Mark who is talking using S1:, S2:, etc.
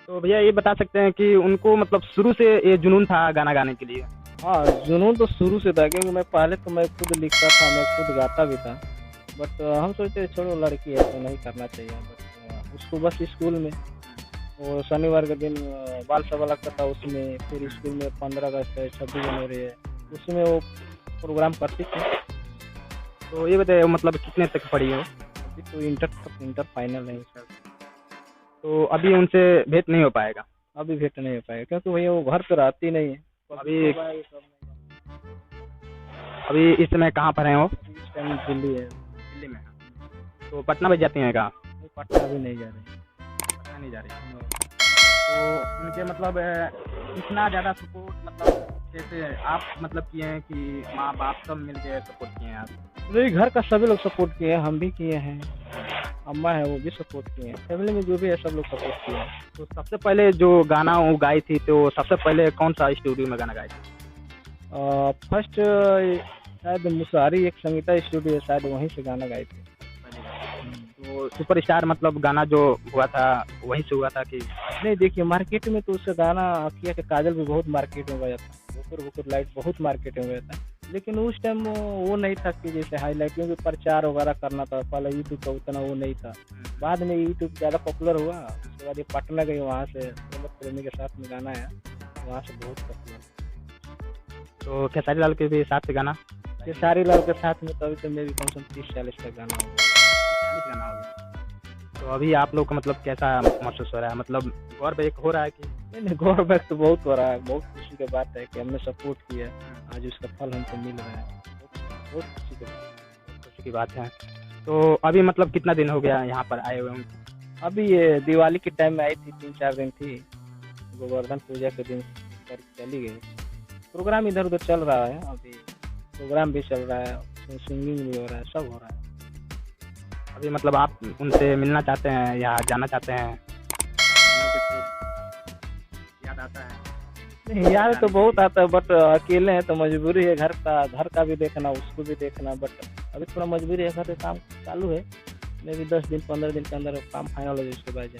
S1: तो भैया ये बता सकते हैं कि उनको मतलब शुरू से ये जुनून था गाना गाने के लिए?
S2: हाँ, जुनून तो शुरू से था क्योंकि मैं पहले तो मैं खुद लिखता था, मैं खुद गाता भी था। बट हम सोचते छोड़ो लड़की है तो नहीं करना चाहिए। बट उसको बस स्कूल में वो शनिवार के दिन बाल सभा लगता था उसमें, फिर स्कूल में 15 अगस्त है, 26 जनवरी है, उसमें वो प्रोग्राम करती थी।
S1: तो ये बताइए मतलब कितने तक पढ़ी हो?
S2: अभी तो इंटर फाइनल है सर।
S1: तो अभी उनसे भेंट नहीं हो पाएगा?
S2: अभी भेंट नहीं हो पाएगा क्योंकि भैया वो घर पे रहती नहीं है।
S1: अभी अभी इस समय कहाँ पर हैं वो?
S2: इस टाइम दिल्ली है।
S1: दिल्ली में। तो पटना में जाती हैं कहाँ?
S2: वो पटना भी नहीं जा रही।
S1: पटना नहीं जा रही। तो उनके मतलब इतना ज़्यादा सपोर्ट मतलब कैसे आप मतलब किए हैं कि माँ बाप सब मिल के सपोर्ट किए हैं आप?
S2: नहीं, घर का सभी लोग सपोर्ट किए हैं, हम भी किए हैं, अम्मा है वो भी सपोर्ट किए हैं, फैमिली में जो भी है सब लोग सपोर्ट किए हैं।
S1: तो सबसे पहले जो गाना वो गाई थी तो सबसे पहले कौन सा स्टूडियो में गाना गाई थी?
S2: फर्स्ट शायद मुसहरी एक संगीता स्टूडियो है, शायद वहीं से गाना गाए थे।
S1: तो सुपरस्टार मतलब गाना जो हुआ था वहीं से हुआ था कि?
S2: नहीं, देखिए मार्केट में तो उससे गाना किया कि काजल भी बहुत मार्केट में गया था, बुकुर बुकुर लाइट बहुत मार्केट में गया था। लेकिन उस टाइम वो नहीं था कि जैसे हाईलाइट, क्योंकि प्रचार वगैरह करना था, पहले यूट्यूब का उतना वो नहीं था। बाद में यूट्यूब ज़्यादा पॉपुलर हुआ, उसके बाद ये पटना गई, वहाँ से प्रमोद प्रेमी के साथ में गाना है, वहाँ से बहुत पॉपुलर।
S1: तो खेसारी लाल के भी साथ गाना?
S2: खेसारी लाल के साथ में तो अभी तो मेरी कम से कम 30-40 का गाना होगा।
S1: 40 गाना हो गया। तो अभी आप लोग को मतलब कैसा महसूस हो रहा है, मतलब गौरव एक हो रहा है कि?
S2: नहीं, गौरव तो बहुत हो रहा है, बहुत खुशी की बात है कि हमने सपोर्ट किया, आज उसका फल हमको मिल रहा है, बहुत खुशी की बात है।
S1: तो अभी मतलब कितना दिन हो गया यहाँ पर आए हुए हैं?
S2: अभी ये दिवाली के टाइम में आई थी, 3-4 दिन थी, गोवर्धन पूजा के दिन कर चली गई। प्रोग्राम इधर उधर चल रहा है, अभी प्रोग्राम भी चल रहा है, सिंगिंग भी हो रहा है, सब हो रहा है।
S1: अभी मतलब आप उनसे मिलना चाहते हैं या जाना चाहते हैं? याद आता है?
S2: नहीं, याद तो बहुत आता है, बट अकेले हैं तो मजबूरी है, घर का भी देखना, उसको भी देखना। बट अभी थोड़ा मजबूरी है, घर पे काम चालू है, मे भी 10 दिन 15 दिन के अंदर काम फाइनल हो जाए, उसके बाद जाए।